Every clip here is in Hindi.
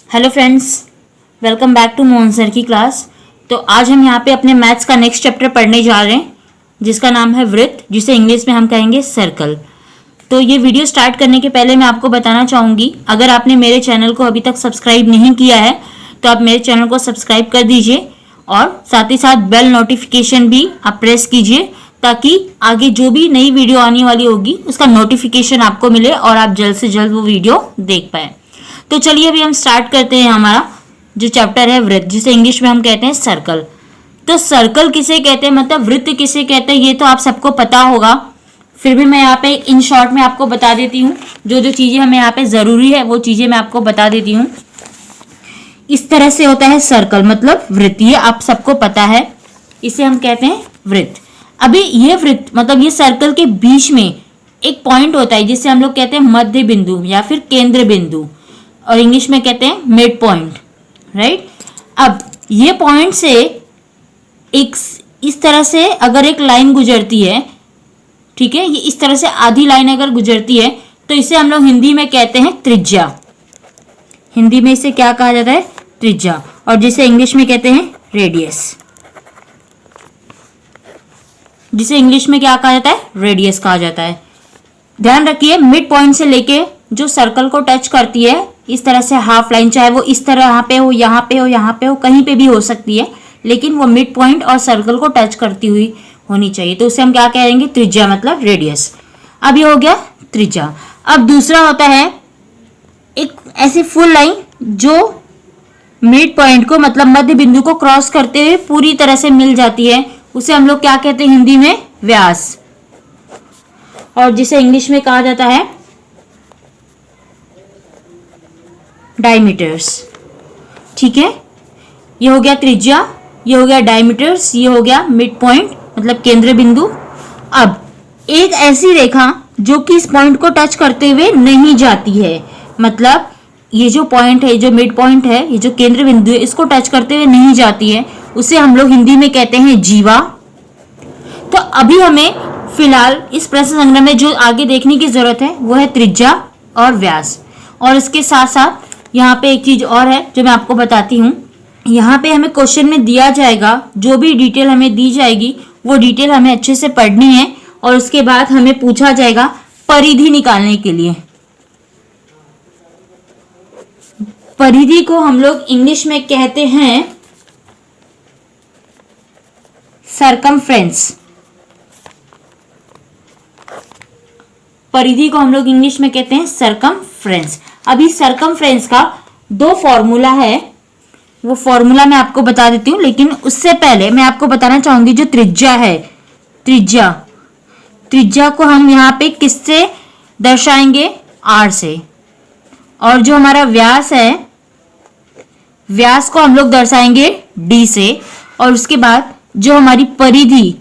Hello friends, welcome back to Mohan sir की क्लास। तो आज हम यहाँ पे अपने मैथ्स का नेक्स्ट चैप्टर पढ़ने जा रहे हैं जिसका नाम है वृत्त, जिसे इंग्लिश में हम कहेंगे सर्कल। तो ये वीडियो स्टार्ट करने के पहले मैं आपको बताना चाहूँगी, अगर आपने मेरे चैनल को अभी तक सब्सक्राइब नहीं किया है तो आप मेरे चैनल को सब्सक्राइब कर दीजिए और साथ ही साथ बेल नोटिफिकेशन भी आप प्रेस कीजिए ताकि आगे जो भी नई वीडियो आने वाली होगी उसका नोटिफिकेशन आपको मिले और आप जल्द से जल्द वो वीडियो देख पाए। तो चलिए अभी हम स्टार्ट करते हैं हमारा जो चैप्टर है वृत्त, जिसे इंग्लिश में हम कहते हैं सर्कल। तो सर्कल किसे कहते हैं, मतलब वृत्त किसे कहते हैं, ये तो आप सबको पता होगा। फिर भी मैं यहाँ पे इन शॉर्ट में आपको बता देती हूँ, जो जो चीजें हमें यहाँ पे जरूरी है वो चीजें मैं आपको बता देती हूँ। इस तरह से होता है सर्कल, मतलब वृत्त, ये आप सबको पता है, इसे हम कहते हैं वृत्त। अभी ये वृत्त मतलब ये सर्कल के बीच में एक पॉइंट होता है जिसे हम लोग कहते हैं मध्य बिंदु या फिर केंद्र बिंदु, और इंग्लिश में कहते हैं मिड पॉइंट, राइट। अब ये पॉइंट से एक इस तरह से अगर एक लाइन गुजरती है, ठीक है, ये इस तरह से आधी लाइन अगर गुजरती है तो इसे हम लोग हिंदी में कहते हैं त्रिज्या। हिंदी में इसे क्या कहा जाता है, त्रिज्या, और जिसे इंग्लिश में कहते हैं रेडियस। जिसे इंग्लिश में क्या कहा जाता है, रेडियस कहा जाता है। ध्यान रखिए, मिड पॉइंट से लेके जो सर्कल को टच करती है इस तरह से हाफ लाइन, चाहे वो इस तरह यहाँ पे हो, यहाँ पे हो, यहाँ पे हो, कहीं पे भी हो सकती है, लेकिन वो मिड पॉइंट और सर्कल को टच करती हुई होनी चाहिए। तो उसे हम क्या कहेंगे, त्रिज्या, मतलब रेडियस। अब ये हो गया त्रिज्या। अब दूसरा होता है एक ऐसी फुल लाइन जो मिड पॉइंट को मतलब मध्य बिंदु को क्रॉस करते हुए पूरी तरह से मिल जाती है, उसे हम लोग क्या कहते हैं हिंदी में, व्यास, और जिसे इंग्लिश में कहा जाता है डायमीटर्स। ठीक है, ये हो गया त्रिज्या, ये हो गया डायमीटर्स, ये हो गया मिड पॉइंट मतलब केंद्र बिंदु। अब एक ऐसी रेखा जो कि इस पॉइंट को टच करते हुए नहीं जाती है, मतलब ये जो पॉइंट है, जो मिड पॉइंट है, ये जो केंद्र बिंदु है, इसको टच करते हुए नहीं जाती है, उसे हम लोग हिंदी में कहते हैं जीवा। तो अभी हमें फिलहाल इस प्रश्न संग्रह में जो आगे देखने की जरूरत है वो है त्रिज्या और व्यास। और इसके साथ साथ यहाँ पे एक चीज और है जो मैं आपको बताती हूँ। यहाँ पे हमें क्वेश्चन में दिया जाएगा, जो भी डिटेल हमें दी जाएगी वो डिटेल हमें अच्छे से पढ़नी है, और उसके बाद हमें पूछा जाएगा परिधि निकालने के लिए। परिधि को हम लोग इंग्लिश में कहते हैं सर्कमफ्रेंस। परिधि को हम लोग इंग्लिश में कहते हैं सर्कमफ्रेंस। अभी सर्कमफ्रेंस का दो फॉर्मूला है, वो फॉर्मूला मैं आपको बता देती हूँ, लेकिन उससे पहले मैं आपको बताना चाहूंगी जो त्रिज्या है, त्रिज्या को हम यहाँ पे किससे दर्शाएंगे, आर से। और जो हमारा व्यास है, व्यास को हम लोग दर्शाएंगे डी से। और उसके बाद जो हमारी परिधि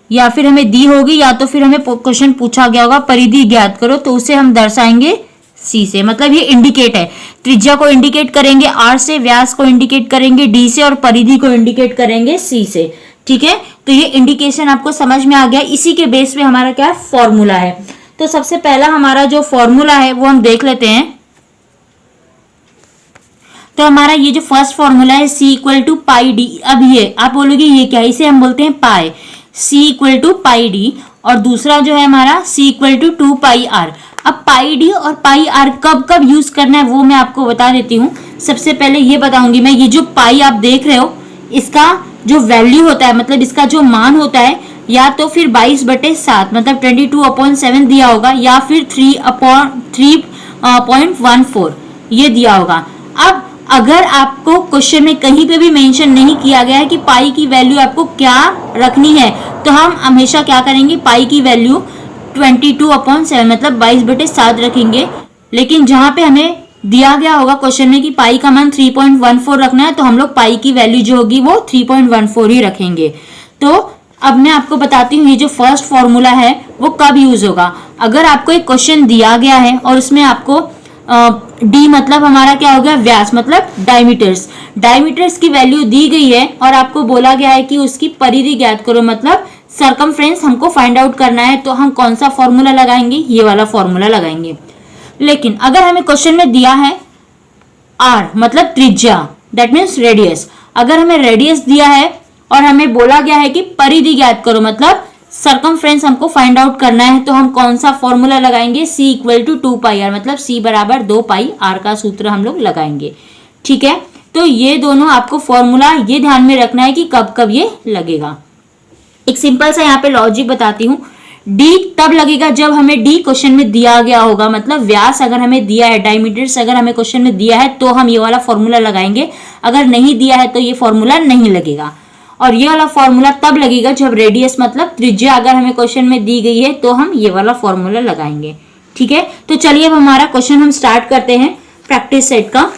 या फिर हमें दी होगी या तो फिर हमें क्वेश्चन पूछा गया होगा परिधि ज्ञात करो, तो उसे हम दर्शाएंगे सी से। मतलब ये इंडिकेट है, त्रिज्या को इंडिकेट करेंगे आर से, व्यास को इंडिकेट करेंगे डी से, और परिधि को इंडिकेट करेंगे सी से। ठीक है, तो ये इंडिकेशन आपको समझ में आ गया। इसी के बेस पे हमारा क्या फॉर्मूला है। तो सबसे पहला हमारा जो फॉर्मूला है वो हम देख लेते हैं। तो हमारा ये जो फर्स्ट फॉर्मूला है C equal to pi D. अब ये आप बोलोगे ये क्या है, इसे हम बोलते हैं pi, C equal to pi D. और दूसरा जो है हमारा C equal to 2 pi R. अब पाई डी और पाई आर कब कब यूज करना है वो मैं आपको बता देती हूँ। सबसे पहले ये बताऊंगी मैं, ये जो पाई आप देख रहे हो इसका जो वैल्यू होता है, मतलब इसका जो मान होता है, या तो फिर 22/7 मतलब 22/7 दिया होगा, या फिर 3/3.14 ये दिया होगा। अब अगर आपको क्वेश्चन में कहीं पे भी मेंशन नहीं किया गया है कि पाई की वैल्यू आपको क्या रखनी है, तो हम हमेशा क्या करेंगे, पाई की वैल्यू 22/7 मतलब 22/7 रखेंगे। लेकिन जहां पे हमें दिया गया होगा क्वेश्चन में कि पाई का मान 3.14 रखना है, तो हम लोग पाई की वैल्यू जो होगी वो 3.14 ही रखेंगे। तो अब मैं आपको बताती हूँ ये जो फर्स्ट फॉर्मूला है वो कब यूज होगा। अगर आपको एक क्वेश्चन दिया गया है और उसमें आपको डी मतलब हमारा क्या हो गया, व्यास मतलब डायमीटर्स की वैल्यू दी गई है, और आपको बोला गया है कि उसकी परिधि ज्ञात करो, मतलब सर्कमफ्रेंस हमको फाइंड आउट करना है। तो हम कौन सा फॉर्मूला लगाएंगे, ये वाला फॉर्मूला लगाएंगे। लेकिन अगर हमें क्वेश्चन में दिया है आर मतलब त्रिज्या, दैट मीन्स रेडियस। अगर हमें रेडियस दिया है और हमें बोला गया है कि परिधि ज्ञात करो, मतलब सर्कमफ्रेंस हमको फाइंड आउट करना है, तो हम कौन सा फॉर्मूला लगाएंगे? C equal to 2 pi R, मतलब C बराबर 2 पाई आर का सूत्र हम लोग लगाएंगे। ठीक है, तो ये दोनों आपको फॉर्मूला ये ध्यान में रखना है कि कब कब ये लगेगा। एक सिंपल सा यहाँ पे लॉजिक बताती हूँ। D तब लगेगा जब हमें D क्वेश्चन में दिया गया होगा, मतलब व्यास अगर हमें दिया है, डायमीटर्स अगर हमें क्वेश्चन में दिया है तो हम ये वाला फॉर्मूला लगाएंगे, अगर नहीं दिया है तो ये फॉर्मूला नहीं लगेगा। और ये वाला फॉर्मूला तब लगेगा जब रेडियस मतलब त्रिज्या अगर हमें क्वेश्चन में दी गई है तो हम ये वाला फॉर्मूला लगाएंगे। ठीक है, तो चलिए अब हमारा क्वेश्चन हम स्टार्ट करते हैं प्रैक्टिस सेट का।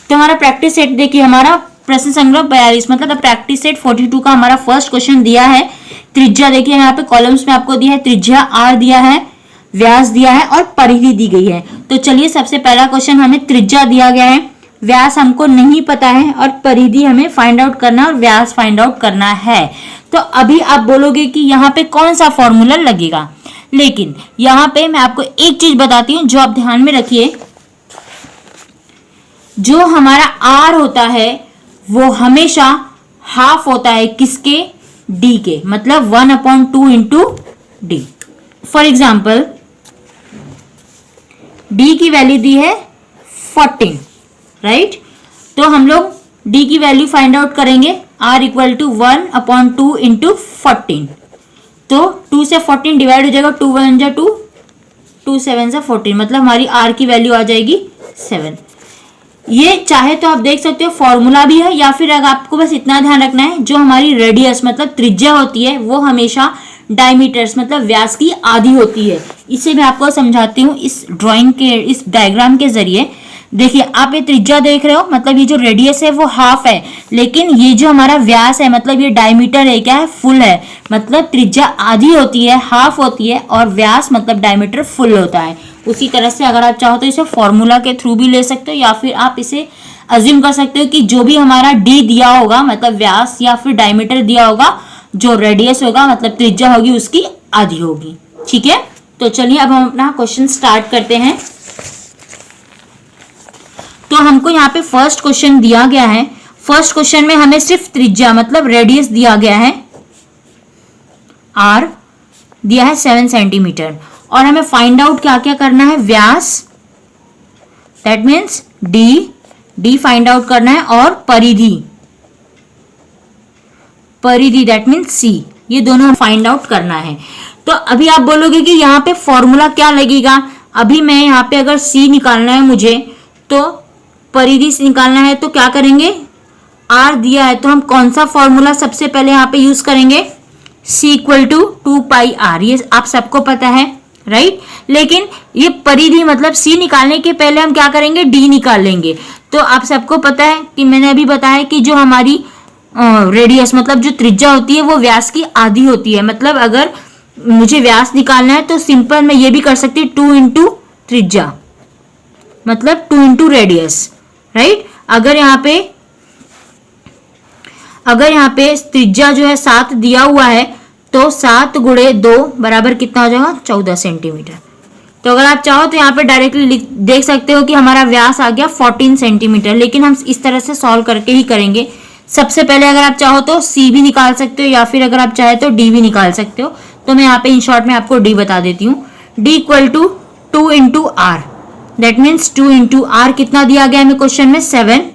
तो हमारा प्रैक्टिस सेट देखिए, हमारा प्रश्न संग्रह 42 मतलब प्रैक्टिस सेट 42 का हमारा फर्स्ट क्वेश्चन दिया है। त्रिज्या देखिए यहाँ पे कॉलम्स में आपको दिया है, त्रिज्या आर दिया है, व्यास दिया है और परिधि दी गई है। तो चलिए सबसे पहला क्वेश्चन, हमें त्रिज्या दिया गया है, व्यास हमको नहीं पता है और परिधि हमें फाइंड आउट करना है और व्यास फाइंड आउट करना है। तो अभी आप बोलोगे कि यहाँ पे कौन सा फॉर्मूला लगेगा, लेकिन यहाँ पे मैं आपको एक चीज बताती हूँ जो आप ध्यान में रखिए। जो हमारा आर होता है वो हमेशा हाफ होता है किसके? डी के, मतलब 1/2 into D. For example D की वैल्यू दी है 14, राइट? तो हम लोग डी की वैल्यू फाइंड आउट करेंगे, आर इक्वल टू 1/2 इंटू 14। तो 2 से 14 डिवाइड हो जाएगा, 2 1 जा 2, 2 7 जा 14, मतलब हमारी आर की वैल्यू आ जाएगी 7। ये चाहे तो आप देख सकते हो फॉर्मूला भी है, या फिर अगर आपको बस इतना ध्यान रखना है जो हमारी रेडियस मतलब त्रिज्या होती है वो हमेशा डायमीटर्स मतलब व्यास की आधी होती है। इसे मैं आपको समझाती हूँ इस ड्राइंग के, इस डायग्राम के जरिए। देखिए आप ये त्रिज्या देख रहे हो, मतलब ये जो रेडियस है वो हाफ है, लेकिन ये जो हमारा व्यास है मतलब ये डायमीटर है, क्या है? फुल है। मतलब त्रिज्या आधी होती है, हाफ होती है, और व्यास मतलब डायमीटर फुल होता है। उसी तरह से अगर आप चाहो तो इसे फॉर्मूला के थ्रू भी ले सकते हो, या फिर आप इसे अज्यूम कर सकते हो कि जो भी हमारा डी दिया होगा मतलब व्यास या फिर डायमीटर दिया होगा, जो रेडियस होगा मतलब त्रिज्या होगी उसकी आधी होगी। ठीक है, तो चलिए अब हम अपना क्वेश्चन स्टार्ट करते हैं। तो हमको यहाँ पे फर्स्ट क्वेश्चन दिया गया है। फर्स्ट क्वेश्चन में हमें सिर्फ त्रिज्या मतलब रेडियस दिया गया है, आर दिया है 7 सेंटीमीटर, और हमें फाइंड आउट क्या क्या करना है? व्यास that means D find out करना है, और परिधि दैट मीन्स सी, ये दोनों फाइंड आउट करना है। तो अभी आप बोलोगे कि यहाँ पे फॉर्मूला क्या लगेगा? अभी मैं यहाँ पे अगर सी निकालना है मुझे तो परिधि से निकालना है, तो क्या करेंगे? आर दिया है तो हम कौन सा फॉर्मूला सबसे पहले यहाँ पे यूज करेंगे? C equal to 2 pi R, ये आप सबको पता है, राइट? लेकिन ये परिधि मतलब C निकालने के पहले हम क्या करेंगे? D निकाल लेंगे। तो आप सबको पता है कि मैंने अभी बताया कि जो हमारी रेडियस मतलब जो त्रिज्या होती है वो व्यास की आधी होती है। मतलब अगर मुझे व्यास निकालना है तो सिंपल मैं ये भी कर सकती हूँ 2 इंटू त्रिज्या मतलब 2 इंटू रेडियस, राइट? अगर यहाँ पे त्रिज्या जो है 7 दिया हुआ है तो 7 गुणे 2 बराबर कितना हो जाएगा? 14 सेंटीमीटर। तो अगर आप चाहो तो यहाँ पे डायरेक्टली देख सकते हो कि हमारा व्यास आ गया 14 सेंटीमीटर, लेकिन हम इस तरह से सॉल्व करके ही करेंगे। सबसे पहले अगर आप चाहो तो C भी निकाल सकते हो, या फिर अगर आप चाहे तो D भी निकाल सकते हो। तो मैं यहाँ पे इन शॉर्ट में आपको D बता देती हूँ। D equal to 2 into R, that means 2 into R कितना दिया गया हमें क्वेश्चन में? 7।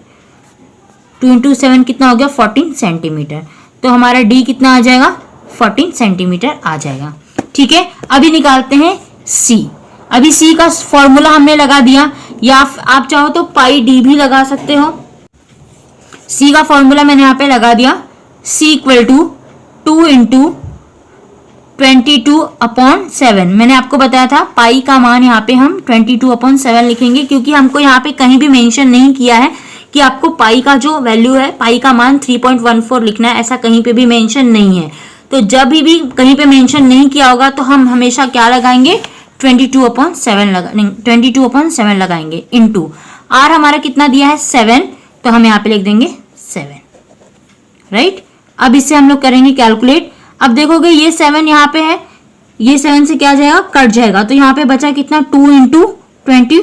2 इंटू 7 कितना हो गया? 14 सेंटीमीटर। तो हमारा D कितना आ जाएगा? 14 सेंटीमीटर आ जाएगा। ठीक है, अभी निकालते हैं C। अभी C का फॉर्मूला हमने लगा दिया, या आप चाहो तो पाई D भी लगा सकते हो। C का फॉर्मूला मैंने यहाँ पे लगा दिया, C इक्वल टू 2 इंटू 22/7। मैंने आपको बताया था पाई का मान यहाँ पे हम 22/7 लिखेंगे, क्योंकि हमको यहाँ पे कहीं भी मेंशन नहीं किया है कि आपको पाई का जो वैल्यू है, पाई का मान 3.14 लिखना है, ऐसा कहीं पे भी मेंशन नहीं है। तो जब भी कहीं पे मेंशन नहीं किया होगा तो हम हमेशा क्या लगाएंगे? 22/7 लगाएंगे इंटू आर हमारा कितना दिया है? 7, तो हम यहाँ पे लिख देंगे 7, राइट? अब इससे हम लोग करेंगे कैलकुलेट। अब देखोगे ये 7 यहाँ पे है, ये 7 से क्या जाएगा? कट जाएगा। तो यहाँ पे बचा कितना? 2 इंटू 22,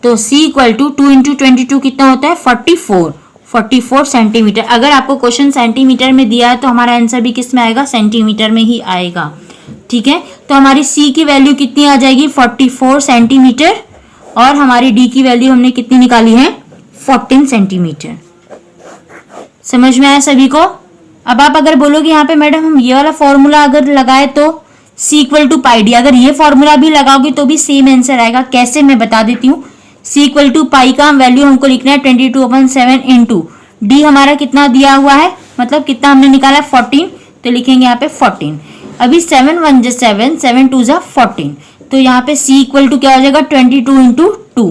तो C इक्वल टू 2 इंटू 22 कितना होता है 44 सेंटीमीटर। अगर आपको क्वेश्चन सेंटीमीटर में दिया है तो हमारा आंसर भी किस में आएगा, सेंटीमीटर में ही आएगा। ठीक है, तो हमारी C की वैल्यू कितनी आ जाएगी 44 सेंटीमीटर और हमारी D की वैल्यू हमने कितनी निकाली है 14 सेंटीमीटर। समझ में आया सभी को। अब आप अगर बोलोगे यहाँ पे मैडम हम ये वाला फॉर्मूला अगर लगाए तो C equal to pi D, अगर ये फॉर्मूला भी लगाओगे तो भी सेम आंसर आएगा। कैसे, मैं बता देती हूँ। C इक्वल टू पाई का वैल्यू हमको लिखना है 22/7 इंटू डी हमारा कितना दिया हुआ है, मतलब कितना हमने निकाला है 14, तो लिखेंगे यहाँ पे 14। अभी 7 1 जा 7, 7 2 जा 14, तो यहाँ पे C इक्वल टू क्या हो जाएगा 22 इंटू 2,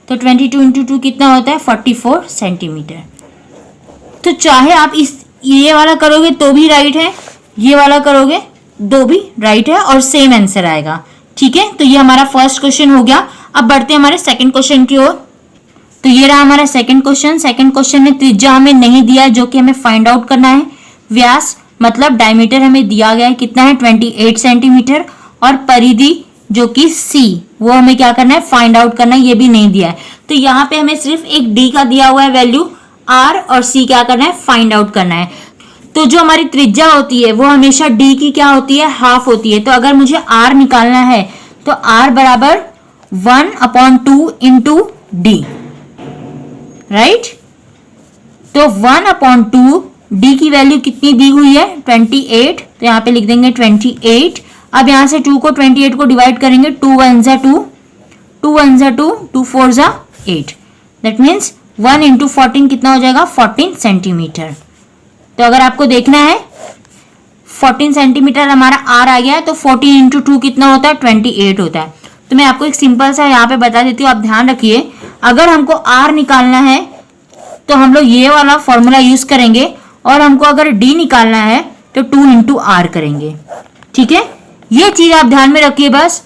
तो 22 इंटू 2 कितना होता है 44 सेंटीमीटर। तो चाहे आप इस ये वाला करोगे तो भी राइट है, ये वाला करोगे तो भी राइट है और सेम आंसर आएगा। ठीक है, तो ये हमारा फर्स्ट क्वेश्चन हो गया। अब बढ़ते हैं हमारे सेकंड क्वेश्चन की ओर। तो ये रहा हमारा सेकंड क्वेश्चन। सेकंड क्वेश्चन में त्रिज्या हमें नहीं दिया है जो कि हमें फाइंड आउट करना है। व्यास मतलब डायमीटर हमें दिया गया है कितना है 28 सेंटीमीटर और परिधि जो कि C वो हमें क्या करना है फाइंड आउट करना है, ये भी नहीं दिया है। तो यहाँ पे हमें सिर्फ एक D का दिया हुआ है वैल्यू, R और C क्या करना है फाइंड आउट करना है। तो जो हमारी त्रिज्या होती है वो हमेशा D की क्या होती है हाफ होती है। तो अगर मुझे R निकालना है तो R बराबर 1/2 इंटू D, राइट। तो 1/2 D की वैल्यू कितनी दी हुई है 28, तो यहाँ पे लिख देंगे 28। अब यहाँ से 2 को 28 को डिवाइड करेंगे, 2 1 जा 2, 2 1 जा 2, 2 4 जा 8, दैट मीन्स 1 इंटू 14 कितना हो जाएगा 14 सेंटीमीटर। तो अगर आपको देखना है 14 सेंटीमीटर हमारा R आ गया है, तो 14 इंटू 2 कितना होता है 28 होता है। तो मैं आपको एक सिंपल सा यहाँ पे बता देती हूँ, आप ध्यान रखिए। अगर हमको R निकालना है तो हम लोग ये वाला फॉर्मूला यूज करेंगे और हमको अगर D निकालना है तो 2 इंटू R करेंगे। ठीक है, ये चीज आप ध्यान में रखिए बस।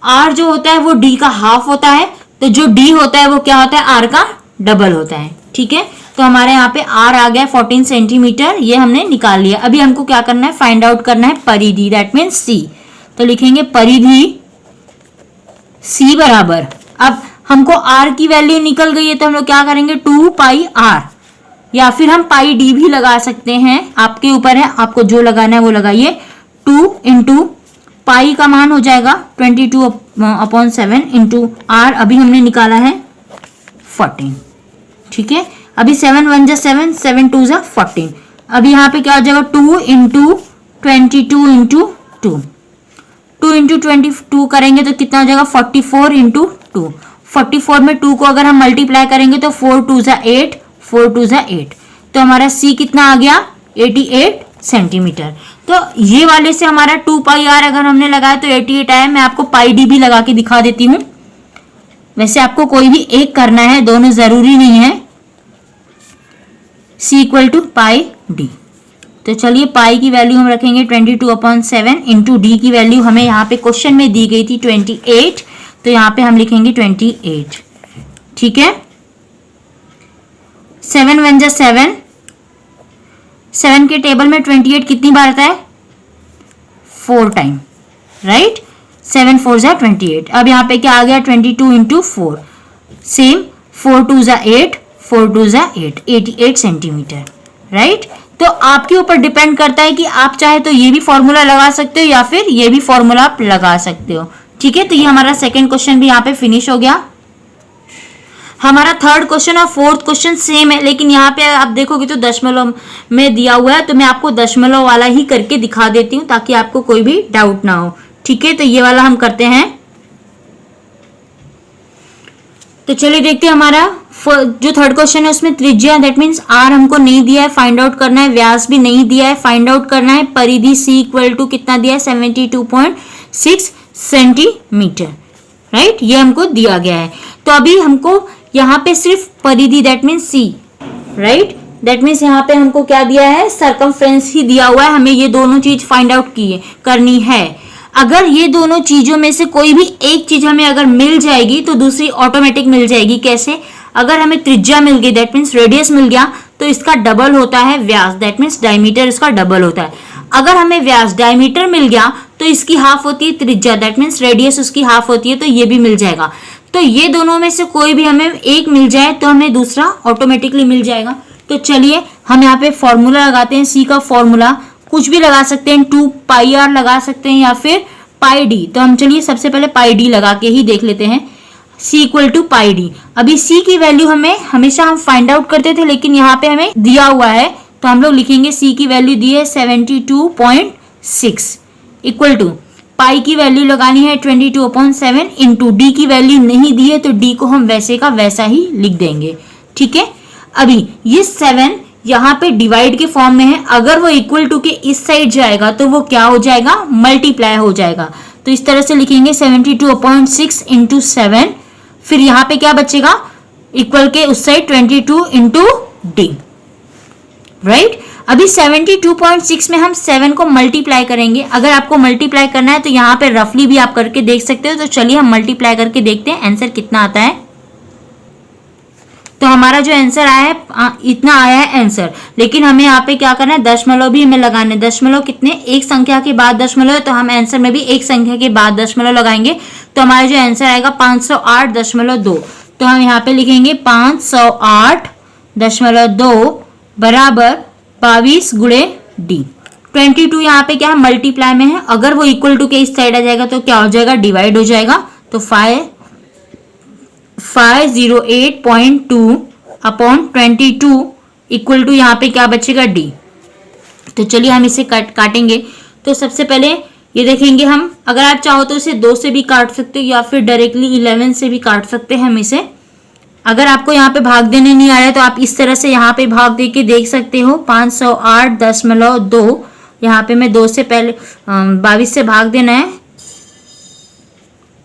R जो होता है वो D का हाफ होता है, तो जो D होता है वो क्या होता है R का डबल होता है। ठीक है, तो हमारे यहाँ पे R आ गया 14 सेंटीमीटर, ये हमने निकाल लिया। अभी हमको क्या करना है फाइंड आउट करना है परिधि, दैट मीन्स C। तो लिखेंगे परिधि C बराबर, अब हमको R की वैल्यू निकल गई है तो हम लोग क्या करेंगे 2 पाई R, या फिर हम पाई D भी लगा सकते हैं, आपके ऊपर है, आपको जो लगाना है वो लगाइए। 2 इंटू पाई का मान हो जाएगा 22/7 इंटू R, अभी हमने निकाला है 14। ठीक है, अभी 7 1 जा 7, 7 2 जा 14, अभी यहाँ पे क्या हो जाएगा 2 इंटू 22 इंटू 2, 2 इंटू 22 करेंगे तो कितना हो जाएगा 44 इंटू 2। 44 में 2 को अगर हम मल्टीप्लाई करेंगे तो 4 2 जा 8, 4 2 जा 8, तो हमारा C कितना आ गया 88 सेंटीमीटर। तो ये वाले से हमारा 2 पाई R अगर हमने लगाया तो 88 आया। मैं आपको पाई D भी लगा के दिखा देती हूँ, वैसे आपको कोई भी एक करना है, दोनों जरूरी नहीं है। C equal to pi D, तो चलिए पाई की वैल्यू हम रखेंगे 22/7 इंटू D की वैल्यू हमें यहाँ पे क्वेश्चन में दी गई थी 28, तो यहाँ पे हम लिखेंगे 28। ठीक है, 7 1 जा 7, 7 के टेबल में 28 कितनी बार आता है 4 टाइम, राइट। 7 4 जा 28, अब यहाँ पे क्या आ गया 22 इंटू 4, सेम 4 2 जा 8, 4 2 जा 8, 88 सेंटीमीटर, राइट। तो आपके ऊपर डिपेंड करता है कि आप चाहे तो ये भी फॉर्मूला लगा सकते हो या फिर ये भी फॉर्मूला आप लगा सकते हो। ठीक है, तो ये हमारा सेकंड क्वेश्चन भी यहाँ पे फिनिश हो गया। हमारा थर्ड क्वेश्चन और फोर्थ क्वेश्चन सेम है, लेकिन यहाँ पे आप देखोगे तो दशमलव में दिया हुआ है, तो मैं आपको दशमलव वाला ही करके दिखा देती हूँ ताकि आपको कोई भी डाउट ना हो। ठीक है, तो ये वाला हम करते हैं। तो चलिए देखते हैं हमारा जो थर्ड क्वेश्चन है उसमें त्रिज्या दैट मीन्स R हमको नहीं दिया है, फाइंड आउट करना है। व्यास भी नहीं दिया है, फाइंड आउट करना है। परिधि C इक्वल टू कितना दिया है 72.6 सेंटीमीटर, राइट, ये हमको दिया गया है। तो अभी हमको यहाँ पे सिर्फ परिधि that means C, right, that means यहाँ पे हमको क्या दिया है सर्कमफ्रेंस ही दिया हुआ है। हमें ये दोनों चीज फाइंड आउट करनी है। अगर ये दोनों चीजों में से कोई भी एक चीज हमें अगर मिल जाएगी तो दूसरी ऑटोमेटिक मिल जाएगी। कैसे, अगर हमें त्रिज्या मिल गई दैट मीन्स रेडियस मिल गया तो इसका डबल होता है व्यास, दैट मीन्स डायमीटर इसका डबल होता है। अगर हमें व्यास डायमीटर मिल गया तो इसकी हाफ होती है त्रिज्या, दैट मीन्स रेडियस उसकी हाफ होती है, तो ये भी मिल जाएगा। तो ये दोनों में से कोई भी हमें एक मिल जाए तो हमें दूसरा ऑटोमेटिकली मिल जाएगा। तो चलिए हम यहाँ पे फॉर्मूला लगाते हैं। सी का फॉर्मूला कुछ भी लगा सकते हैं, 2 पाई आर लगा सकते हैं या फिर पाई डी। तो हम चलिए सबसे पहले पाई डी लगा के ही देख लेते हैं। सी इक्वल टू पाई डी। अभी सी की वैल्यू हमें हमेशा हम फाइंड आउट करते थे, लेकिन यहाँ पे हमें दिया हुआ है तो हम लोग लिखेंगे सी की वैल्यू दी है 72.6 इक्वल टू पाई की वैल्यू लगानी है 22/7 इंटू डी की वैल्यू नहीं दी है तो डी को हम वैसे का वैसा ही लिख देंगे। ठीक है, अभी ये 7 यहाँ पे डिवाइड के फॉर्म में है, अगर वो इक्वल टू के इस साइड जाएगा तो वो क्या हो जाएगा, मल्टीप्लाई हो जाएगा। तो इस तरह से लिखेंगे 72/6 इंटू 7, फिर यहाँ पे क्या बचेगा, इक्वल के उस साइड 22 इंटू डी, राइट। अभी 72.6 में हम 7 को मल्टीप्लाई करेंगे। अगर आपको मल्टीप्लाई करना है तो यहाँ पे रफली भी आप करके देख सकते हो। तो चलिए हम मल्टीप्लाई करके देखते हैं आंसर कितना आता है। तो हमारा जो आंसर आया है इतना आया है आंसर, लेकिन हमें यहाँ पे क्या करना है, दशमलव भी हमें लगाने। दशमलव कितने, एक संख्या के बाद दशमलव है, तो हम आंसर में भी एक संख्या के बाद दशमलव लगाएंगे। तो हमारा जो आंसर आएगा 508.2। तो हम यहाँ पे लिखेंगे 508.2 बराबर 22 गुणे डी। 22 यहाँ पे क्या है, मल्टीप्लाई में है, अगर वो इक्वल टू के इस साइड आ जाएगा तो क्या हो जाएगा, डिवाइड हो जाएगा। तो 508.2 अपॉन 22 इक्वल टू यहाँ पे क्या बचेगा, डी। तो चलिए हम इसे काटेंगे। तो सबसे पहले ये देखेंगे हम, अगर आप चाहो तो इसे 2 से भी काट सकते हो या फिर डायरेक्टली 11 से भी काट सकते हैं हम इसे। अगर आपको यहाँ पे भाग देने नहीं आया तो आप इस तरह से यहाँ पे भाग दे के देख सकते हो। 508.2 यहाँ पे मैं 2 से पहले 22 से भाग देना है।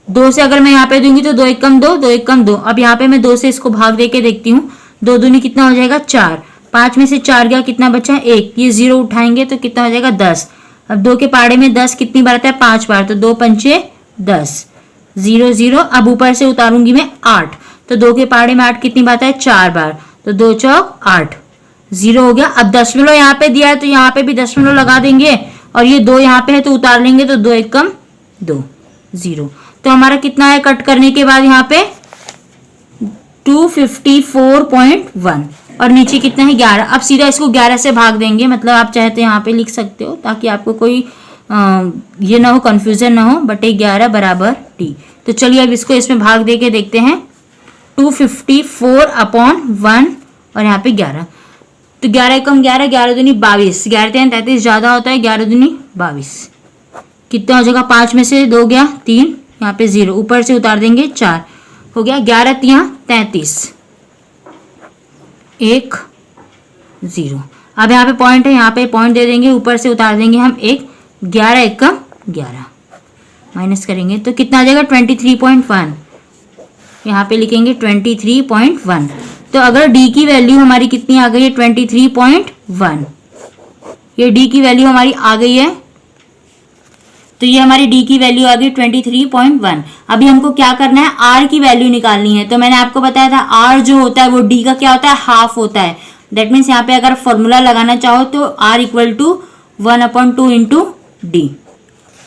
2 से अगर मैं यहाँ पे दूंगी तो 2 एकम 2, 2 एकम 2। अब यहाँ पे मैं 2 से इसको भाग दे के देखती हूँ। 2 दूनी कितना हो जाएगा, 4। 5 में से 4 गया, कितना बचा, 1। ये 0 उठाएंगे तो कितना हो जाएगा, 10। अब 2 के पाड़े में 10 कितनी बार आता है, 5 बार। तो 2 पंचे 10, 0 0। अब ऊपर से उतारूंगी मैं 8, तो 2 के पाड़े में 8 कितनी बार आता है, 4 बार। तो 2 चौक 8, 0 हो गया। अब दशमलव यहाँ पे दिया है तो यहाँ पे भी दशमलव लगा देंगे, और ये 2 यहाँ पे है तो उतार लेंगे। तो 2 एकम 2, 0। तो हमारा कितना है कट करने के बाद यहाँ पे 254.1, और नीचे कितना है, 11। अब सीधा इसको 11 से भाग देंगे, मतलब आप चाहे तो यहाँ पे लिख सकते हो ताकि आपको कोई ये ना हो, कंफ्यूजन ना हो। बटे 11 बराबर टी। तो चलिए अब इसको इसमें भाग दे के देखते हैं। 254/1 और यहाँ पे 11। तो 11 एकम 11, 11 दूनी 22, 11 3 33 ज्यादा होता है, 11 दूनी 22। कितना हो जाएगा, 5 में से 2 गया, 3, यहाँ पे 0, ऊपर से उतार देंगे 4 हो गया। 11 3 33, 1 0। अब यहाँ पे पॉइंट है, यहाँ पे पॉइंट दे देंगे, ऊपर से उतार देंगे हम 1। 11 एकम 11 माइनस करेंगे तो कितना आ जाएगा, 23.1। यहाँ पे लिखेंगे 23.1। तो अगर d की वैल्यू हमारी कितनी आ गई है, 23.1। ये d की वैल्यू हमारी आ गई है, तो ये हमारी d की वैल्यू आ गई 23.1। अभी हमको क्या करना है, r की वैल्यू निकालनी है। तो मैंने आपको बताया था r जो होता है वो d का क्या होता है, हाफ होता है। दैट मीन्स यहाँ पे अगर फॉर्मूला लगाना चाहो तो r equal to 1/2 into D,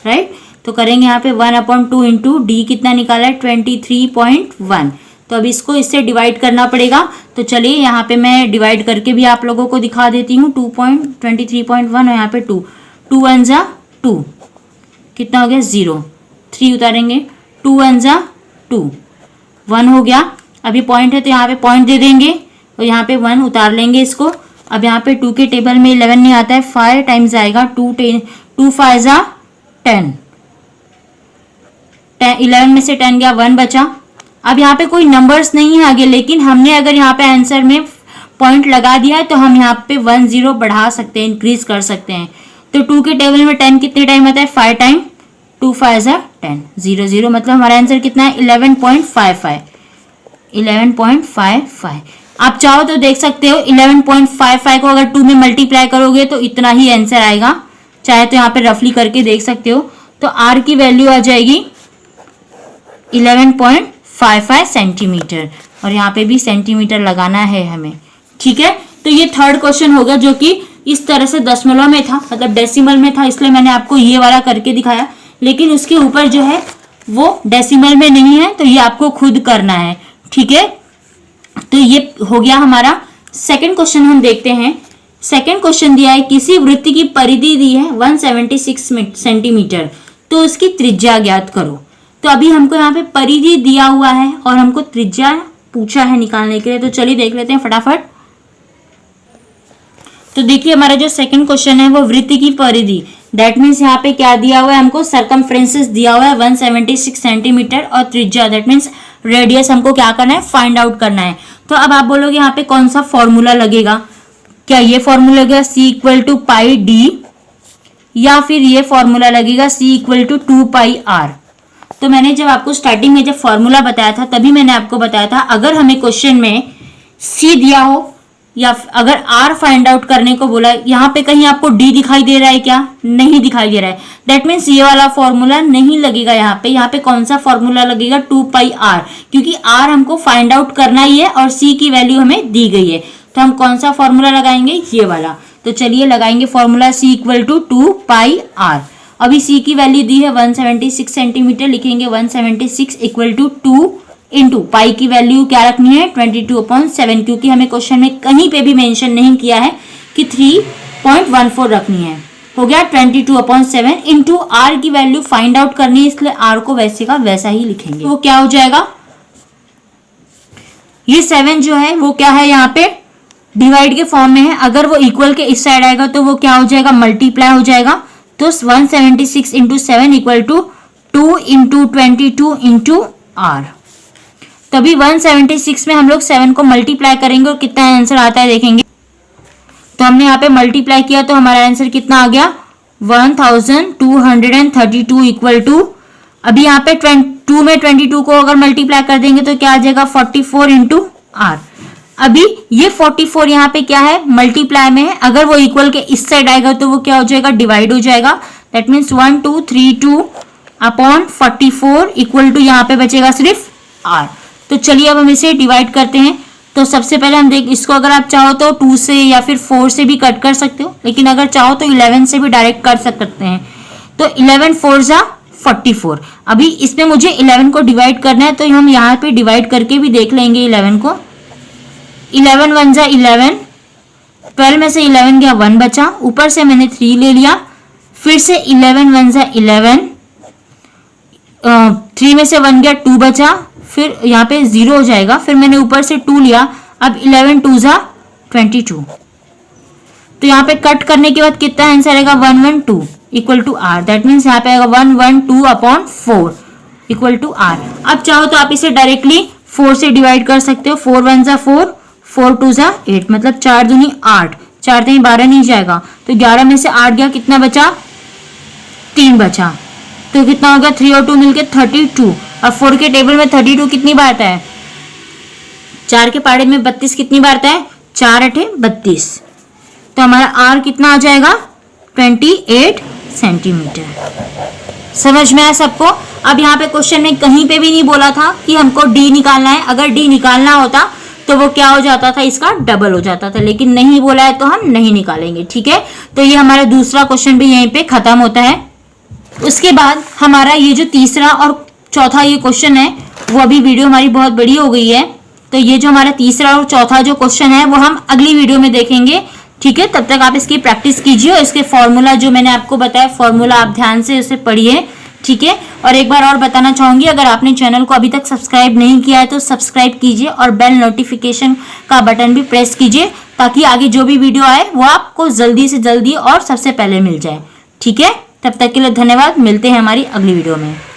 right. तो करेंगे यहाँ पे 1/2 इंटू डी, कितना निकाला है, 23.1। तो अब इसको इससे डिवाइड करना पड़ेगा। तो चलिए यहाँ पे मैं डिवाइड करके भी आप लोगों को दिखा देती हूँ। 23.1 और यहाँ पे 2, 2 1 जा 2, कितना हो गया, 0। 3 उतारेंगे, 2 1 जा 2, 1 हो गया। अभी पॉइंट है तो यहाँ पे पॉइंट दे देंगे और यहाँ पे 1 उतार लेंगे इसको। अब यहाँ पे 2 के टेबल में 11 नहीं आता है, 5 टाइम्स आएगा। 2 5 जा 10, 11 में से 10 गया, 1 बचा। अब यहाँ पे कोई नंबर्स नहीं है आगे, लेकिन हमने अगर यहाँ पे आंसर में पॉइंट लगा दिया है तो हम यहाँ पे 1 0 बढ़ा सकते हैं, इंक्रीज कर सकते हैं। तो 2 के टेबल में 10 कितने टाइम आता है, 5 टाइम। 2 5 जा 10, 0 0, मतलब हमारा आंसर कितना है, 11.55। 11.55 आप चाहो तो देख सकते हो। 11.55 को अगर 2 में मल्टीप्लाई करोगे तो इतना ही आंसर आएगा। चाहे तो यहाँ पे रफली करके देख सकते हो। तो r की वैल्यू आ जाएगी 11.55 सेंटीमीटर, और यहाँ पे भी सेंटीमीटर लगाना है हमें। ठीक है, तो ये थर्ड क्वेश्चन होगा जो कि इस तरह से दशमलव में था, मतलब डेसिमल में था, इसलिए मैंने आपको ये वाला करके दिखाया। लेकिन उसके ऊपर जो है वो डेसिमल में नहीं है, तो ये आपको खुद करना है, ठीक है। तो ये हो गया हमारा सेकंड क्वेश्चन। हम देखते हैं सेकंड क्वेश्चन दिया है किसी वृत्त की परिधि दी है 176 सेंटीमीटर, तो उसकी त्रिज्या ज्ञात करो। तो अभी हमको यहाँ पे परिधि दिया हुआ है और हमको त्रिज्या पूछा है निकालने के लिए, तो चलिए देख लेते हैं फटाफट। तो देखिए हमारा जो सेकंड क्वेश्चन है वो वृत्त की परिधि, दैट मीन्स यहाँ पे क्या दिया हुआ है हमको, सरकमफ्रेंसेस दिया हुआ है 176 सेंटीमीटर और त्रिज्या दैट मीन्स रेडियस हमको क्या करना है, फाइंड आउट करना है। तो अब आप बोलोगे यहाँ पे कौन सा फॉर्मूला लगेगा, क्या ये फॉर्मूला लगेगा C equal to pi D, या फिर ये फॉर्मूला लगेगा C equal to 2 pi R. तो मैंने जब आपको स्टार्टिंग में जब फॉर्मूला बताया था तभी मैंने आपको बताया था अगर हमें क्वेश्चन में C दिया हो या अगर R फाइंड आउट करने को बोला, यहाँ पे कहीं आपको D दिखाई दे रहा है क्या, नहीं दिखाई दे रहा है, दैट मीन्स ये वाला फॉर्मूला नहीं लगेगा यहाँ पे। यहाँ पे कौन सा फॉर्मूला लगेगा, 2 पाई आर, क्योंकि R हमको फाइंड आउट करना ही है और C की वैल्यू हमें दी गई है। तो हम कौन सा फॉर्मूला लगाएंगे, ये वाला। तो चलिए लगाएंगे formula C equal to 2 pi R. अभी C की वैल्यू दी है 176 सेंटीमीटर, लिखेंगे 176 इक्वल टू 2 इंटू पाई की वैल्यू क्या रखनी है 22/7, क्योंकि हमें क्वेश्चन में कहीं पे भी मेंशन नहीं किया है कि 3.14 रखनी है। हो गया 22/7 इंटू आर की वैल्यू फाइंड आउट करनी है, इसलिए आर को वैसे का वैसा ही लिखेंगे। वो क्या हो जाएगा, ये 7 जो है वो क्या है यहाँ पे डिवाइड के फॉर्म में है, अगर वो इक्वल के इस साइड आएगा तो वो क्या हो जाएगा, मल्टीप्लाई हो जाएगा। तो 176 into 7 equal to 2 into 22 into R. तभी 176 में हम लोग 7 को मल्टीप्लाई करेंगे और कितना आंसर आता है देखेंगे। तो हमने यहाँ पे मल्टीप्लाई किया तो हमारा आंसर कितना आ गया 1232 इक्वल टू, अभी यहाँ पे 2 में 22 को अगर मल्टीप्लाई कर देंगे तो क्या आ जाएगा 44 इंटू आर। अभी ये 44 यहाँ पे क्या है, मल्टीप्लाई में है, अगर वो इक्वल के इस साइड आएगा तो वो क्या हो जाएगा, डिवाइड हो जाएगा। That means 1232 upon 44 equal to यहाँ पे बचेगा सिर्फ आर। तो चलिए अब हम इसे डिवाइड करते हैं। तो सबसे पहले हम देख, इसको अगर आप चाहो तो 2 से या फिर 4 से भी कट कर सकते हो, लेकिन अगर चाहो तो 11 से भी डायरेक्ट कर सकते हैं। तो 11 4 जा 44। अभी इसमें मुझे 11 को डिवाइड करना है, तो हम यहाँ पे डिवाइड करके भी देख लेंगे 11 को। 11 1 जा 11, 12 में से 11 गया 1 बचा, ऊपर से मैंने 3 ले लिया, फिर से 11 1 जा 11, 3 में से 1 गया 2 बचा, फिर यहाँ पे 0 हो जाएगा, फिर मैंने ऊपर से 2 लिया। अब 11 2 जा 22। तो यहाँ पे कट करने के बाद कितना आंसर आएगा 112 equal to R. That means यहाँ पे आएगा 112 अपॉन 4 इक्वल टू आर। अब चाहो तो आप इसे डायरेक्टली 4 से डिवाइड कर सकते हो। 4 1 जा 4, 4 2 जा 8, मतलब 4 दूनी 8, 4 3 12 नहीं जाएगा, तो 11 में से 8 गया, कितना बचा 3 बचा, तो कितना हो गया 3 और 2 मिलके 32। अब 4 के टेबल में 32 कितनी बार आता है, 4 के पाड़े में 32 कितनी बार आता है, 4 8 32। तो हमारा आर कितना आ जाएगा 28 सेंटीमीटर। समझ में आया सबको। अब यहाँ पे क्वेश्चन में कहीं पे भी नहीं बोला था कि हमको डी निकालना है, अगर डी निकालना होता तो वो क्या हो जाता था, इसका डबल हो जाता था, लेकिन नहीं बोला है तो हम नहीं निकालेंगे, ठीक है। तो ये हमारा दूसरा क्वेश्चन भी यहीं पे खत्म होता है। उसके बाद हमारा ये जो तीसरा और चौथा ये क्वेश्चन है, वो अभी वीडियो हमारी बहुत बड़ी हो गई है, तो ये जो हमारा तीसरा और चौथा जो क्वेश्चन है वो हम अगली वीडियो में देखेंगे, ठीक है। तब तक आप इसकी प्रैक्टिस कीजिए और इसके फॉर्मूला जो मैंने आपको बताया फॉर्मूला आप ध्यान से उसे पढ़िए, ठीक है। और एक बार और बताना चाहूंगी, अगर आपने चैनल को अभी तक सब्सक्राइब नहीं किया है तो सब्सक्राइब कीजिए और बेल नोटिफिकेशन का बटन भी प्रेस कीजिए, ताकि आगे जो भी वीडियो आए वो आपको जल्दी से जल्दी और सबसे पहले मिल जाए, ठीक है। तब तक के लिए धन्यवाद, मिलते हैं हमारी अगली वीडियो में।